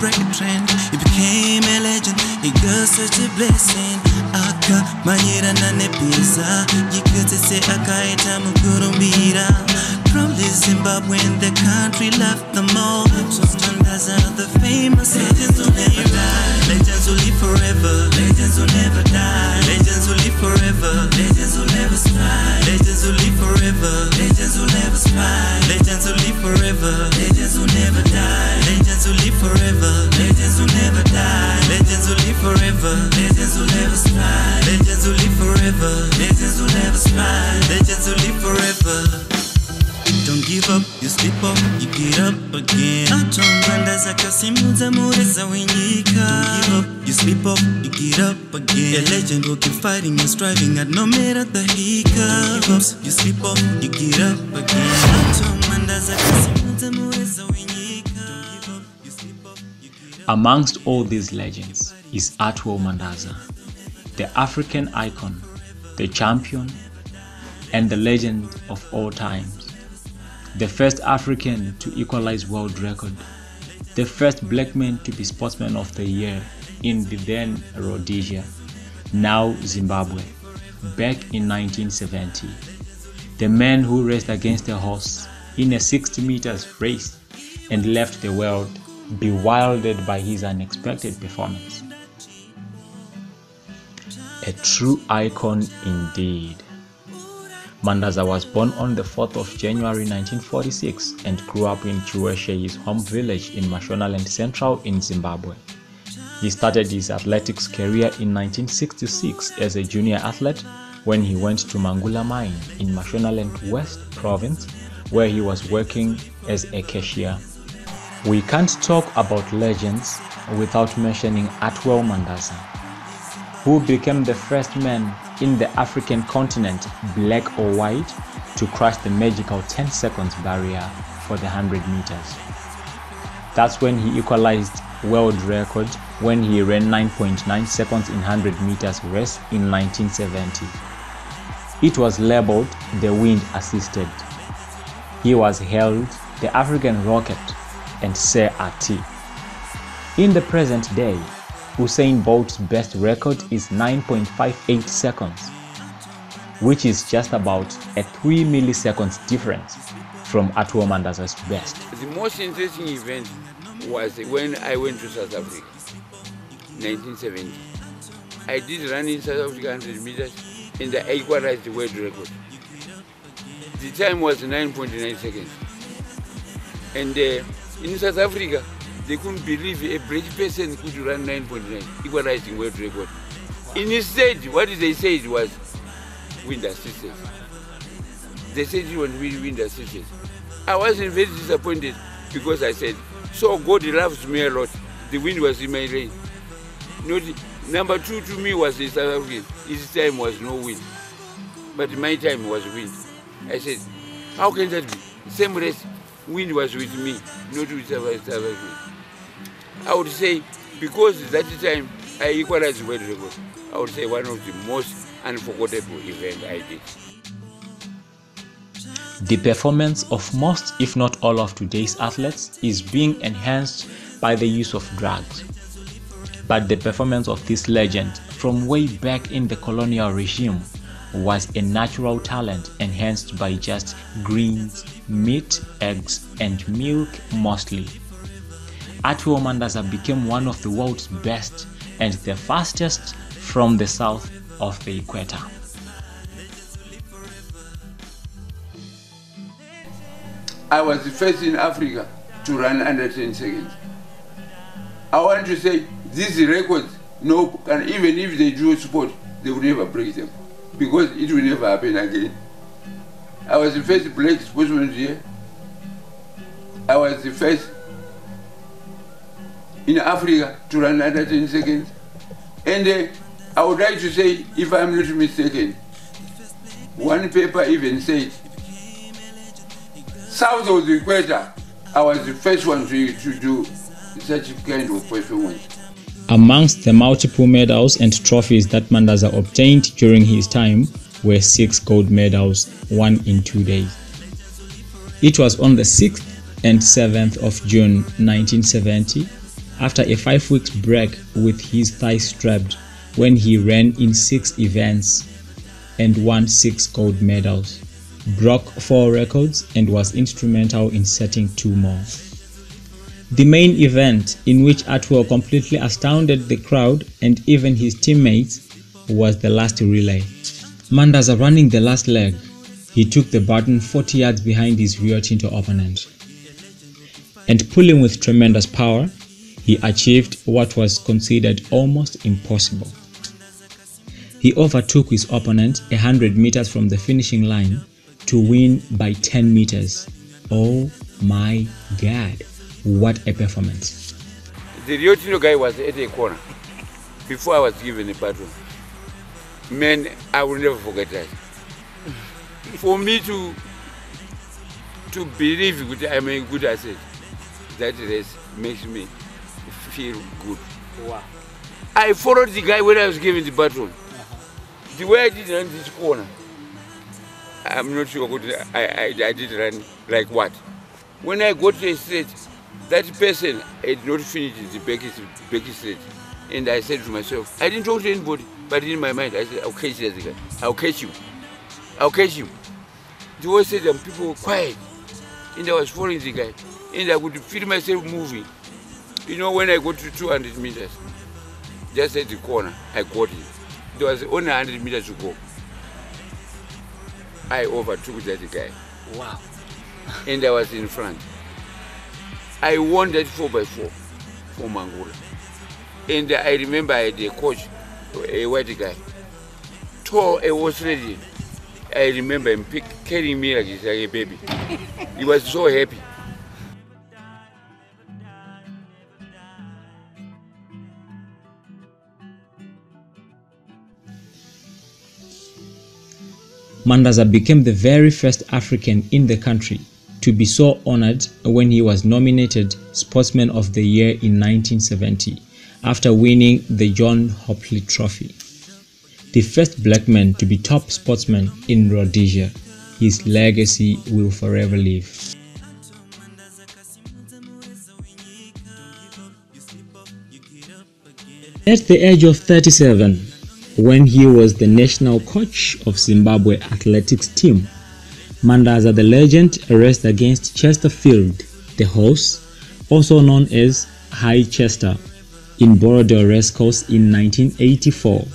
break a trend. He became a legend, he got such a blessing. Aka manyera nane pizza, yikutse akaita mukurumbira. Proudly Zimbabwean, the country left them all. So Mandaza, the famous legends will never die. Legends will live forever. Legends will never die. Legends will live forever. Legends will never spy. Legends will live forever. Legends will never spy. Legends will live forever. Legends will never die. Legends will live forever. Legends will never die. Legends will live forever. Legends will never spy. Legends will live forever. Legends will never spy. Legends will live forever. Don't give up, you sleep up, you get up again. Mandaza kasimuza mureza winyika. Don't give up, you sleep up, you get up again. A legend will keep fighting and striving at no matter the hiccups. Don't give up, you sleep up, you get up again. Mandaza kasimuza mureza winyika. Don't give up, you sleep up, you get up. Amongst all these legends is Artwel Mandaza, the African icon, the champion, and the legend of all times. The first African to equalize world record, the first black man to be Sportsman of the Year in the then Rhodesia, now Zimbabwe, back in 1970. The man who raced against a horse in a 60 meters race and left the world bewildered by his unexpected performance. A true icon indeed. Mandaza was born on the 4th of January 1946 and grew up in Chiweshe, his home village in Mashonaland Central in Zimbabwe. He started his athletics career in 1966 as a junior athlete when he went to Mangula Mine in Mashonaland West Province, where he was working as a cashier. We can't talk about legends without mentioning Artwel Mandaza, who became the first man in the African continent, black or white, to crush the magical 10 seconds barrier for the 100 meters. That's when he equalized world record when he ran 9.9 seconds in 100 meters race in 1970. It was labeled the wind assisted. He was hailed the African rocket and Sir RT. In the present day, Usain Bolt's best record is 9.58 seconds, which is just about a 3 milliseconds difference from Artwel Mandaza's best. The most interesting event was when I went to South Africa, 1970. I did run in South Africa 100 meters and I equalized the world record. The time was 9.9 seconds. And in South Africa, they couldn't believe a British person could run 9.9, equalizing world record. Instead, what they said was wind assistance. They said it was wind assistance. I wasn't very disappointed because I said, so God loves me a lot. The wind was in my lane. Number two to me was the South African. His time was no wind, but my time was wind. I said, how can that be? Same race, wind was with me, not with South African. I would say, because that time I equalized world record, I would say one of the most unforgettable events I did. The performance of most, if not all, of today's athletes is being enhanced by the use of drugs. But the performance of this legend from way back in the colonial regime was a natural talent enhanced by just greens, meat, eggs, and milk mostly. Artwel Mandaza became one of the world's best and the fastest from the south of the equator. I was the first in Africa to run under 10 seconds. I want to say these records, no, and even if they do sport, they will never break them because it will never happen again. I was the first black sportsman here. I was the first in Africa to run under 10 seconds. And I would like to say, if I'm not mistaken, one paper even said, south of the equator, I was the first one to do such kind of performance. Amongst the multiple medals and trophies that Mandaza obtained during his time were 6 gold medals won in 2 days. It was on the 6th and 7th of June 1970, after a 5 weeks break with his thighs strapped when he ran in 6 events and won 6 gold medals, broke 4 records and was instrumental in setting 2 more. The main event, in which Artwel completely astounded the crowd and even his teammates, was the last relay. Mandaza running the last leg, he took the baton 40 yards behind his Rio Tinto opponent. And pulling with tremendous power, he achieved what was considered almost impossible. He overtook his opponent 100 meters from the finishing line to win by 10 meters. Oh my God, what a performance. The Rio Tinto guy was at a corner before I was given the baton. Man, I will never forget that. For me to believe I'm a good asset, that race makes me feel good. Wow. I followed the guy when I was given the baton. The way I did run this corner, I'm not sure what I did run like what. When I got to a straight, that person had not finished the back straight. And I said to myself, I didn't talk to anybody, but in my mind, I said, I'll catch that guy. I'll catch you. I'll catch you. The whole stadium, people were quiet. And I was following the guy. And I could feel myself moving. You know, when I got to 200 meters, just at the corner, I got it. There was only 100 meters to go. I overtook that guy. Wow. And I was in front. I won that 4x4 for Mangula. And I remember I had a coach, a white guy, tall, a horse ready. I remember him carrying me like a baby. He was so happy. Mandaza became the very first African in the country to be so honored when he was nominated Sportsman of the Year in 1970 after winning the John Hopley Trophy. The first black man to be top sportsman in Rhodesia. His legacy will forever live. At the age of 37, when he was the national coach of Zimbabwe athletics team, Mandaza the Legend raced against Chesterfield, the horse, also known as High Chester, in Borodale Racecourse in 1984.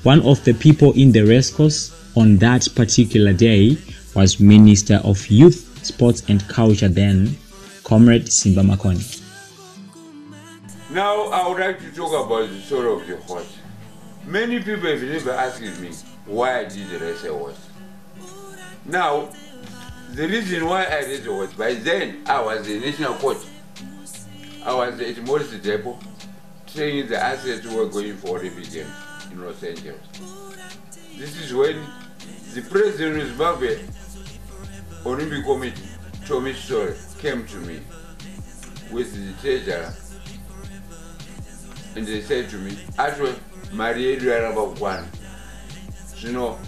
One of the people in the racecourse on that particular day was Minister of Youth, Sports and Culture then, Comrade Simba Makoni. Now I would like to talk about the story of the horse. Many people have never asked me why I did race a horse. Now, the reason why I raced a horse, by then I was a national coach. I was at Morris Depot, training the athletes who were going for Olympic Games in Los Angeles. This is when the president of Zimbabwe Olympic Committee, Tommy Story, came to me with the treasurer, and they said to me, Artwel, you know,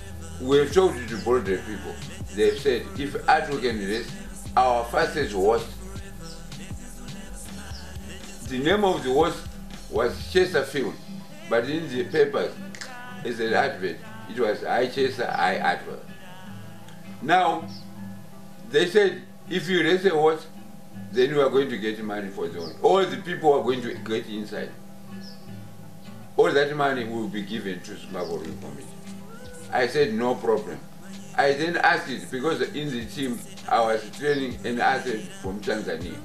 we've talked to border people. They've said, if Artwel can race, our fastest horse, the name of the horse was Chesterfield, but in the papers, it's an advert. It was I Chester, I Artwel. Now, they said, if you race a horse, then you are going to get money for the horse. All the people are going to get inside. All that money will be given to Zimbabwean Committee. I said, no problem. I then asked it, because in the team, I was training an athlete from Tanzania.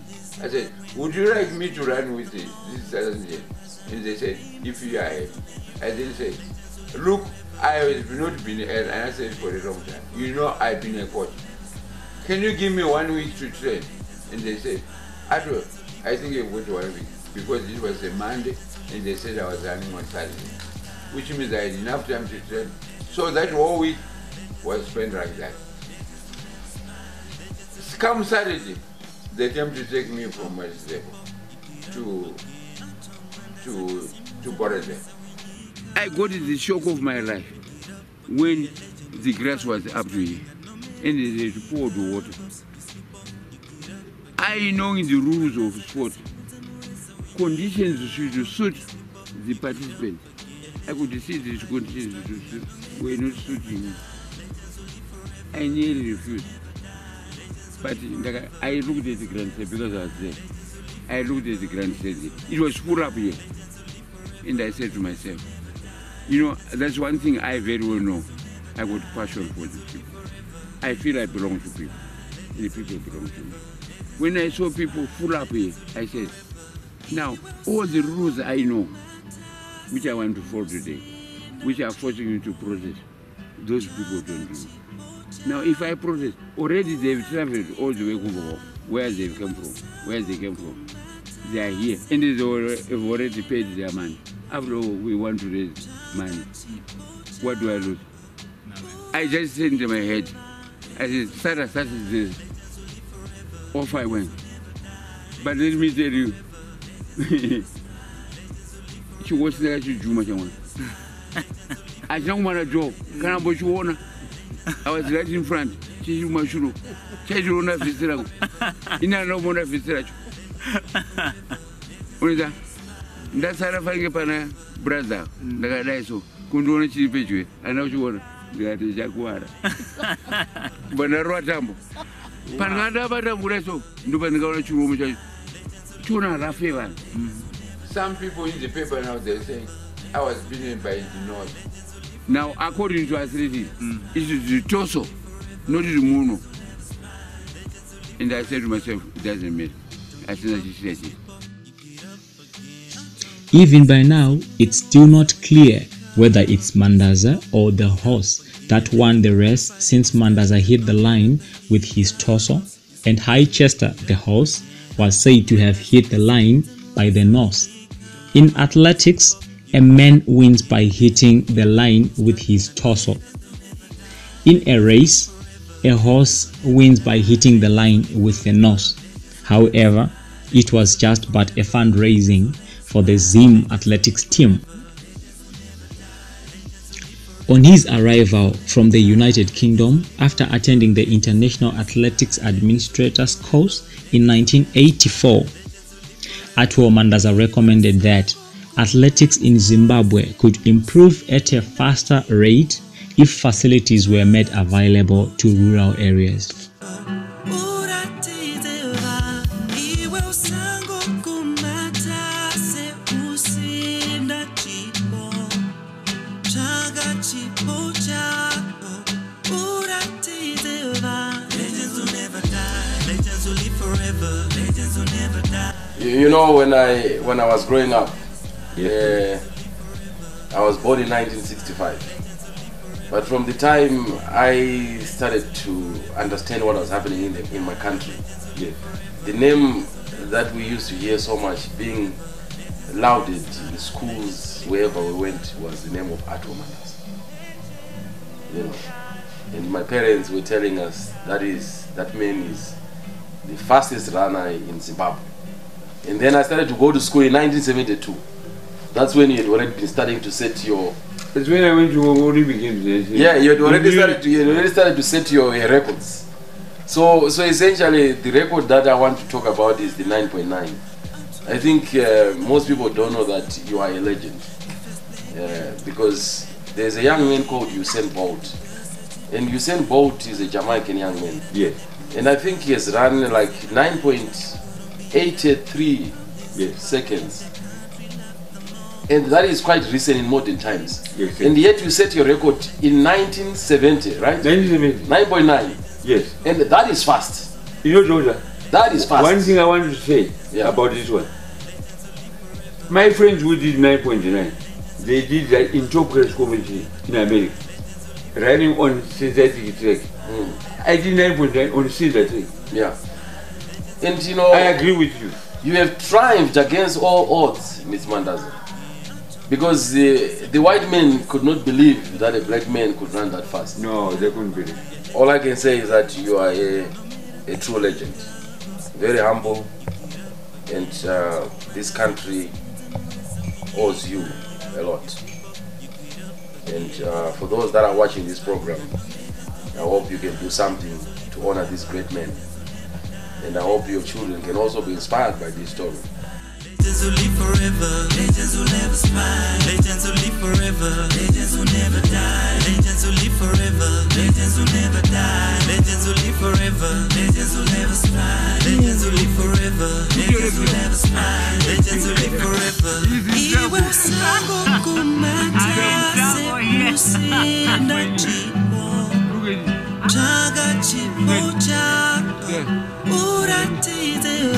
I said, would you like me to run with this Tanzanian? And they said, if you are happy. I then said, look, I have not been an athlete for a long time. You know I've been a coach. Can you give me 1 week to train? And they said, Artwel, I think I've got 1 week, because it was a Monday, and they said I was running on Saturday, which means I had enough time to train. So that whole week was spent like that. Come Saturday, they came to take me from my stable to Borodale. I got the shock of my life when the grass was up to here and they poured the water. I know in the rules of sport, conditions should suit the participants. I could see these conditions were not suiting me. I nearly refused. But I looked at the grand stage because I was there. I looked at the grand stage. It was full up here. And I said to myself, you know, that's one thing I very well know. I got passion for the people. I feel I belong to people. The people belong to me. When I saw people full up here, I said, now, all the rules I know, which I want to follow today, which are forcing you to protest, those people don't do. Now, if I protest, already they've traveled all the way from where they come from, They are here, and they have already paid their money. After all, we want to raise money. What do I lose? I just said in my head, I said, start this. Off I went. But let me tell you, she was there to do much. I don't want to joke. Can I put you on? I was right in front. She was my shoe. She don't have to sit down. In a no more of his stretch. What is that? That's how I find a brother. The guy died so. Couldn't want to see you. I know you want to get a jaguar. But I wrote them. Panada, but I'm going to go to Tuna Rafael. Some people in the paper now they say I was beaten by the North. Now, according to us, it is the torso, not the moon. And I said to myself, it doesn't matter. I said, it. Even by now, it's still not clear whether it's Mandaza or the horse that won the race, since Mandaza hit the line with his torso and Highchester, the horse, was said to have hit the line by the nose. In athletics, a man wins by hitting the line with his torso. In a race, a horse wins by hitting the line with the nose. However, it was just but a fundraising for the Zim athletics team. On his arrival from the United Kingdom after attending the International Athletics Administrators course in 1984, Artwel Mandaza recommended that athletics in Zimbabwe could improve at a faster rate if facilities were made available to rural areas. You know, when I was growing up, I was born in 1965. But from the time I started to understand what was happening in my country, the name that we used to hear so much being lauded in schools, wherever we went, was the name of Artwel Mandaza. You know, and my parents were telling us that man is the fastest runner in Zimbabwe. And then I started to go to school in 1972. That's when you had already been starting to set your... That's when I went to Olympic Games. Yeah, you had already started to set your records. So essentially, the record that I want to talk about is the 9.9. I think most people don't know that you are a legend. Because there's a young man called Usain Bolt. And Usain Bolt is a Jamaican young man. Yeah. And I think he has run like 9.83 seconds. And that is quite recent in modern times. Yes. And yet you set your record in 1970, right? 1970. 9.9. Yes. And that is fast. You know, Georgia, that is fast. One thing I want to say about this one. My friends who did 9.9, they did that in top class competition in America, running on synthetic track. I did 9.9 on synthetic. Yeah. And you know, I agree with you. You have triumphed against all odds, Ms. Mandaza. Because the white men could not believe that a black man could run that fast. No, they couldn't believe. All I can say is that you are a true legend. Very humble. And this country owes you a lot. And for those that are watching this program, I hope you can do something to honor this great man. And I hope your children can also be inspired by this story. Legends who live forever. Legends who never smile. Legends who live forever. Legends who never die. Legends who live forever. Legends who never die. Legends who live forever. Legends who never smile. Legends who live forever. Legends who never smile. Legends who live forever. Iwe usango kumatase usina chipo. Chaga chipo chako uratize